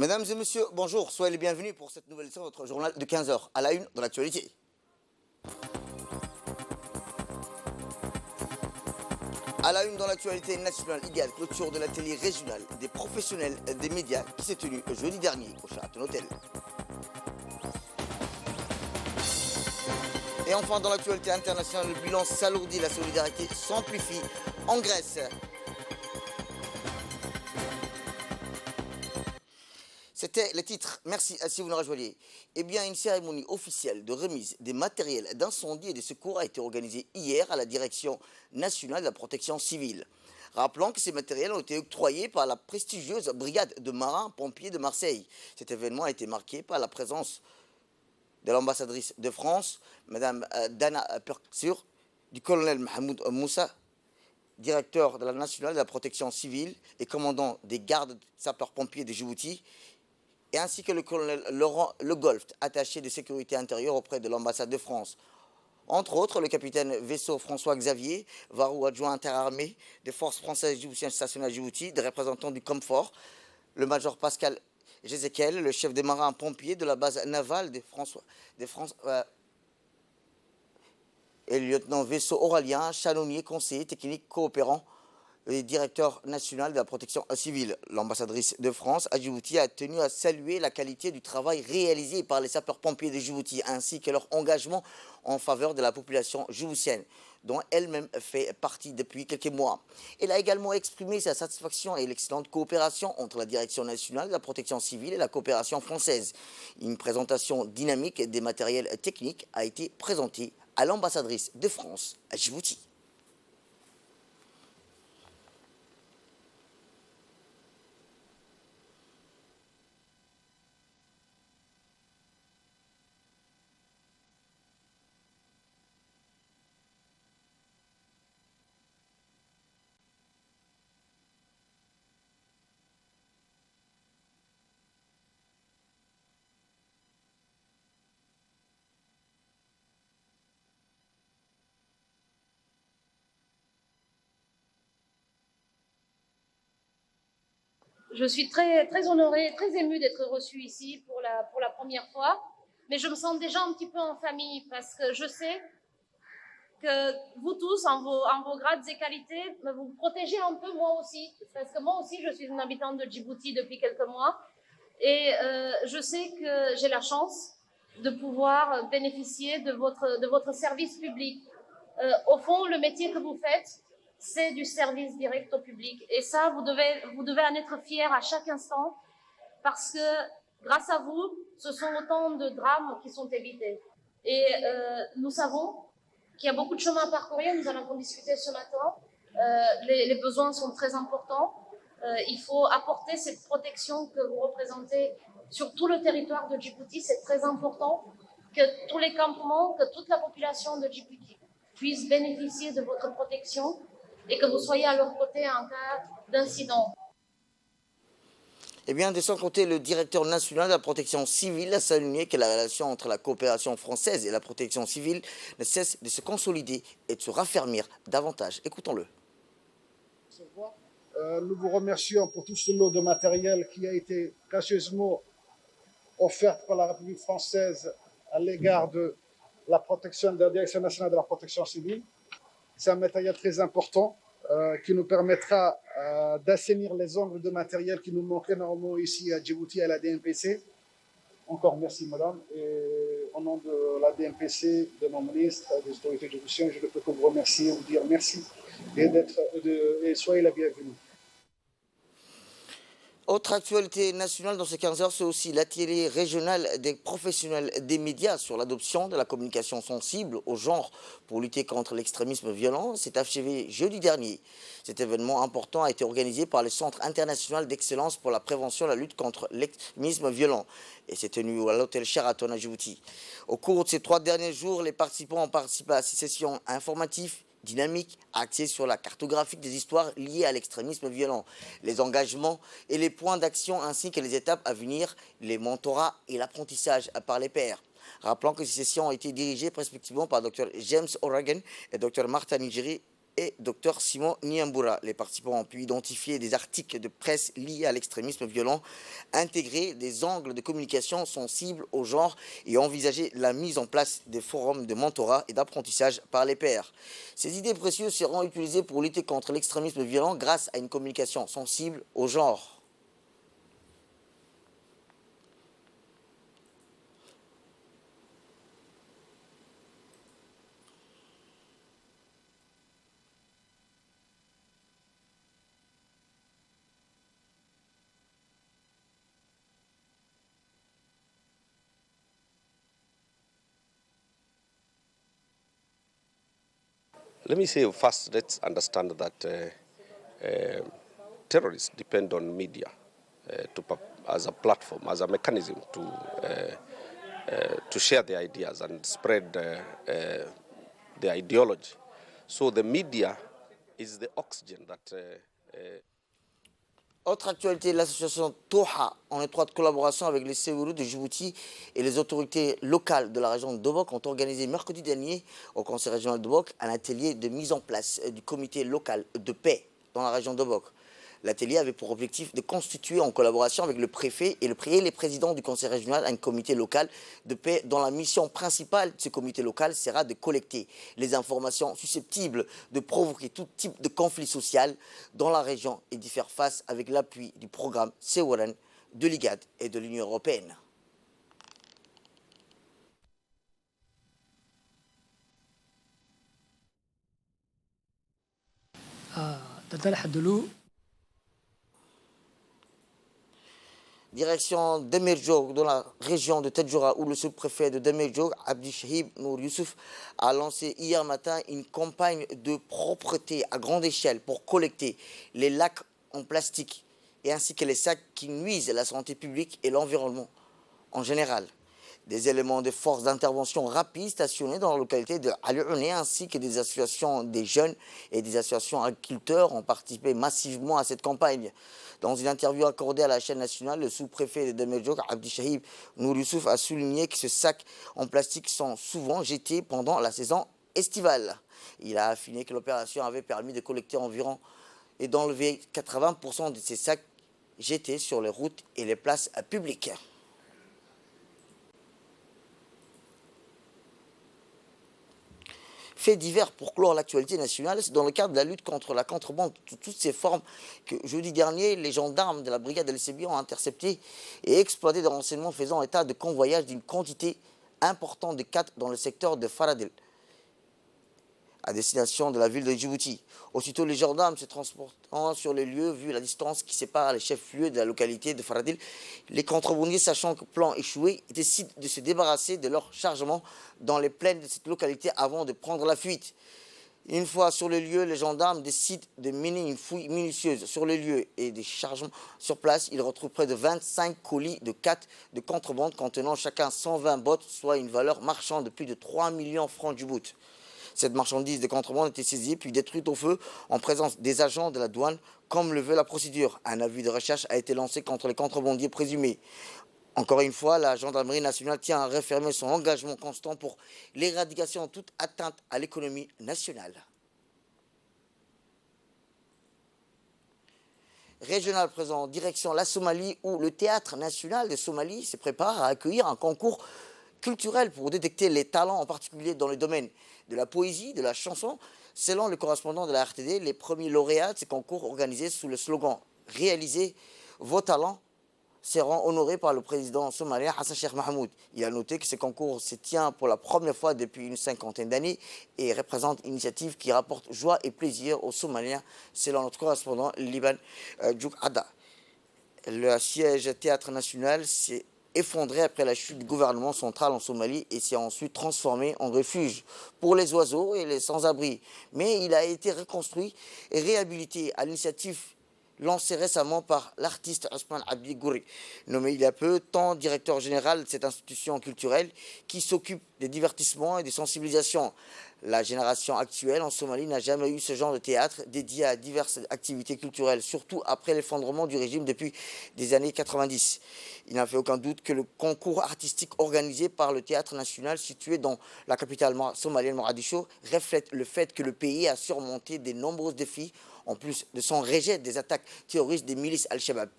Mesdames et messieurs, bonjour, soyez les bienvenus pour cette nouvelle édition de votre journal de 15 heures, à la une de l'actualité. À la une dans l'actualité nationale, idéale clôture de l'atelier régional des professionnels des médias qui s'est tenu jeudi dernier au Sheraton Hotel. Et enfin, dans l'actualité internationale, le bilan s'alourdit, la solidarité s'amplifie en Grèce. C'était le titre. Merci si vous nous rejoignez. Eh bien, une cérémonie officielle de remise des matériels d'incendie et de secours a été organisée hier à la Direction nationale de la protection civile. Rappelons que ces matériels ont été octroyés par la prestigieuse brigade de marins-pompiers de Marseille. Cet événement a été marqué par la présence de l'ambassadrice de France, Mme Dana Perksur, du colonel Mahmoud Moussa, directeur de la nationale de la protection civile et commandant des gardes sapeurs-pompiers de Djibouti, et ainsi que le colonel Laurent Le Golf, attaché de sécurité intérieure auprès de l'ambassade de France. Entre autres, le capitaine vaisseau François-Xavier, varou adjoint interarmé des forces françaises djiboutiennes stationnées à Djibouti, des représentants du Comfort, le major Pascal Jézéquel, le chef des marins-pompiers de la base navale et le lieutenant vaisseau Aurélien, chanommier, conseiller technique coopérant et directeur national de la protection civile. L'ambassadrice de France à Djibouti a tenu à saluer la qualité du travail réalisé par les sapeurs-pompiers de Djibouti ainsi que leur engagement en faveur de la population djiboutienne, dont elle-même fait partie depuis quelques mois. Elle a également exprimé sa satisfaction et l'excellente coopération entre la Direction nationale de la protection civile et la coopération française. Une présentation dynamique des matériels techniques a été présentée à l'ambassadrice de France à Djibouti. Je suis très honorée, très émue d'être reçue ici pour la première fois, mais je me sens déjà un petit peu en famille parce que je sais que vous tous, en vos grades et qualités, vous me protégez un peu moi aussi, parce que moi aussi je suis une habitante de Djibouti depuis quelques mois et je sais que j'ai la chance de pouvoir bénéficier de votre service public. Au fond, le métier que vous faites, c'est du service direct au public. Et ça, vous devez en être fiers à chaque instant parce que grâce à vous, ce sont autant de drames qui sont évités. Et nous savons qu'il y a beaucoup de chemin à parcourir, nous allons en discuter ce matin. Les besoins sont très importants. Il faut apporter cette protection que vous représentez sur tout le territoire de Djibouti. C'est très important que tous les campements, que toute la population de Djibouti puisse bénéficier de votre protection et que vous soyez à leur côté en cas d'incident. Eh bien, de son côté, le directeur national de la protection civile a souligné que la relation entre la coopération française et la protection civile ne cesse de se consolider et de se raffermir davantage. Écoutons-le. Nous vous remercions pour tout ce lot de matériel qui a été gracieusement offert par la République française à l'égard de la protection de la Direction nationale de la protection civile. C'est un matériel très important qui nous permettra d'assainir les angles de matériel qui nous manquent énormément ici à Djibouti à la DNPC. Encore merci madame. Et au nom de la DNPC, de nos ministres, des autorités djiboutiennes, je ne peux que vous remercier, vous dire merci et soyez la bienvenue. Autre actualité nationale dans ces 15 heures, c'est aussi l'atelier régional des professionnels des médias sur l'adoption de la communication sensible au genre pour lutter contre l'extrémisme violent. C'est achevé jeudi dernier. Cet événement important a été organisé par le Centre international d'excellence pour la prévention et la lutte contre l'extrémisme violent et s'est tenu à l'hôtel Sheraton à Djibouti. Au cours de ces 3 derniers jours, les participants ont participé à ces sessions informatives dynamique, axée sur la cartographie des histoires liées à l'extrémisme violent, les engagements et les points d'action ainsi que les étapes à venir, les mentorats et l'apprentissage par les pairs. Rappelons que ces sessions ont été dirigées respectivement par Dr James O'Regan et Dr Martha Nigeri et Dr Simon Niambura. Les participants ont pu identifier des articles de presse liés à l'extrémisme violent, intégrer des angles de communication sensibles au genre et envisager la mise en place des forums de mentorat et d'apprentissage par les pairs. Ces idées précieuses seront utilisées pour lutter contre l'extrémisme violent grâce à une communication sensible au genre. Let me say first, let's understand that terrorists depend on media as a platform, as a mechanism to share their ideas and spread their ideology. So the media is the oxygen that... Autre actualité, l'association Toha, en étroite collaboration avec les Séoulous de Djibouti et les autorités locales de la région de Dobok, ont organisé mercredi dernier au conseil régional de Dobok un atelier de mise en place du comité local de paix dans la région de Dobok. L'atelier avait pour objectif de constituer en collaboration avec le préfet et les présidents du conseil régional un comité local de paix dont la mission principale de ce comité local sera de collecter les informations susceptibles de provoquer tout type de conflit social dans la région et d'y faire face avec l'appui du programme Seworen, de l'IGAD et de l'Union européenne. Direction Demirjog, dans la région de Tadjoura, où le sous-préfet de Demirjog, Abdi Shahib Nour Youssouf, a lancé hier matin une campagne de propreté à grande échelle pour collecter les lacs en plastique et ainsi que les sacs qui nuisent à la santé publique et l'environnement en général. Des éléments de force d'intervention rapides stationnés dans la localité de Al-Ouné ainsi que des associations des jeunes et des associations agriculteurs ont participé massivement à cette campagne. Dans une interview accordée à la chaîne nationale, le sous-préfet de Demirjog, Abdi Shahib Nour Youssouf, a souligné que ces sacs en plastique sont souvent jetés pendant la saison estivale. Il a affiné que l'opération avait permis de collecter environ et d'enlever 80% de ces sacs jetés sur les routes et les places publiques. Fait divers pour clore l'actualité nationale, c'est dans le cadre de la lutte contre la contrebande sous toutes ses formes que jeudi dernier, les gendarmes de la brigade LCB ont intercepté et exploité des renseignements faisant état de convoyage d'une quantité importante de cat dans le secteur de Faradil, à destination de la ville de Djibouti. Aussitôt, les gendarmes se transportant sur les lieux, vu la distance qui sépare les chefs-lieux de la localité de Faradil, les contrebandiers, sachant que le plan échoué, décident de se débarrasser de leur chargement dans les plaines de cette localité avant de prendre la fuite. Une fois sur le lieu, les gendarmes décident de mener une fouille minutieuse sur le lieu et des chargements sur place. Ils retrouvent près de 25 colis de cat de contrebande contenant chacun 120 bottes, soit une valeur marchande de plus de 3 millions de francs Djibouti. Cette marchandise de contrebande a été saisie puis détruite au feu en présence des agents de la douane, comme le veut la procédure. Un avis de recherche a été lancé contre les contrebandiers présumés. Encore une fois, la gendarmerie nationale tient à réaffirmer son engagement constant pour l'éradication de toute atteinte à l'économie nationale. Régional présent, direction la Somalie, où le Théâtre national de Somalie se prépare à accueillir un concours culturel pour détecter les talents, en particulier dans le domaine de la poésie, de la chanson. Selon le correspondant de la RTD, les premiers lauréats de ce concours organisé sous le slogan « Réalisez vos talents » seront honorés par le président somalien Hassan Sheikh Mahmoud. Il a noté que ce concours se tient pour la première fois depuis une cinquantaine d'années et représente une initiative qui rapporte joie et plaisir aux Somaliens, selon notre correspondant Liban Djouk Adda. Le siège Théâtre national s'est effondré après la chute du gouvernement central en Somalie et s'est ensuite transformé en refuge pour les oiseaux et les sans-abri. Mais il a été reconstruit et réhabilité à l'initiative lancé récemment par l'artiste Ousmane Abdi Gouri, nommé il y a peu temps directeur général de cette institution culturelle qui s'occupe des divertissements et des sensibilisations. La génération actuelle en Somalie n'a jamais eu ce genre de théâtre dédié à diverses activités culturelles, surtout après l'effondrement du régime depuis des années 90. Il n'a fait aucun doute que le concours artistique organisé par le Théâtre national situé dans la capitale somalienne Mogadiscio reflète le fait que le pays a surmonté de nombreux défis en plus de son rejet des attaques terroristes des milices Al-Shabaab.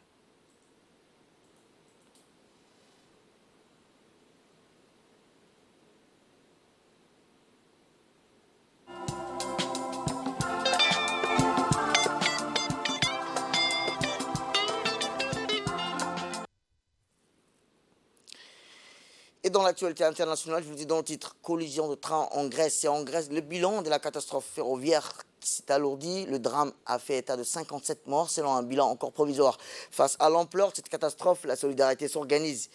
Et dans l'actualité internationale, je vous dis dans le titre, collision de train en Grèce. Et en Grèce, le bilan de la catastrophe ferroviaire s'est alourdi. Le drame a fait état de 57 morts, selon un bilan encore provisoire. Face à l'ampleur de cette catastrophe, la solidarité s'organise.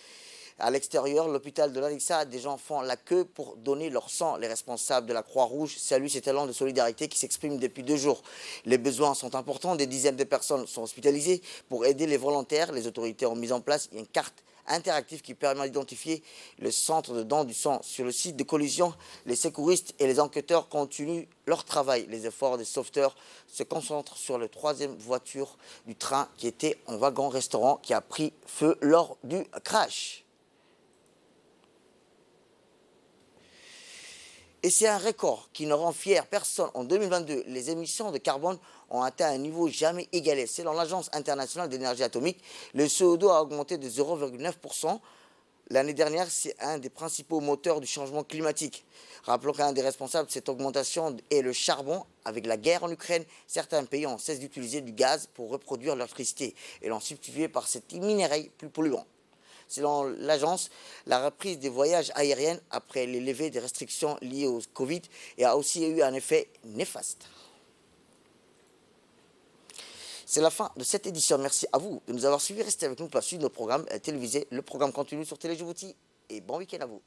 À l'extérieur, l'hôpital de l'Alexa, des gens font la queue pour donner leur sang. Les responsables de la Croix-Rouge saluent cet élan de solidarité qui s'exprime depuis 2 jours. Les besoins sont importants, des dizaines de personnes sont hospitalisées. Pour aider les volontaires, les autorités ont mis en place une carte interactive qui permet d'identifier le centre de don du sang. Sur le site de collision, les secouristes et les enquêteurs continuent leur travail. Les efforts des sauveteurs se concentrent sur la 3e voiture du train qui était en wagon-restaurant qui a pris feu lors du crash. Et c'est un record qui ne rend fier personne. En 2022, les émissions de carbone ont atteint un niveau jamais égalé. Selon l'Agence internationale d'énergie atomique, le CO2 a augmenté de 0,9%. L'année dernière, c'est un des principaux moteurs du changement climatique. Rappelons qu'un des responsables de cette augmentation est le charbon. Avec la guerre en Ukraine, certains pays ont cessé d'utiliser du gaz pour reproduire leur électricité et l'ont substitué par cet minerai plus polluant. Selon l'agence, la reprise des voyages aériens après les levées des restrictions liées au Covid a aussi eu un effet néfaste. C'est la fin de cette édition. Merci à vous de nous avoir suivis. Restez avec nous pour la suite de nos programmes télévisés. Le programme continue sur Télé Djibouti et bon week-end à vous.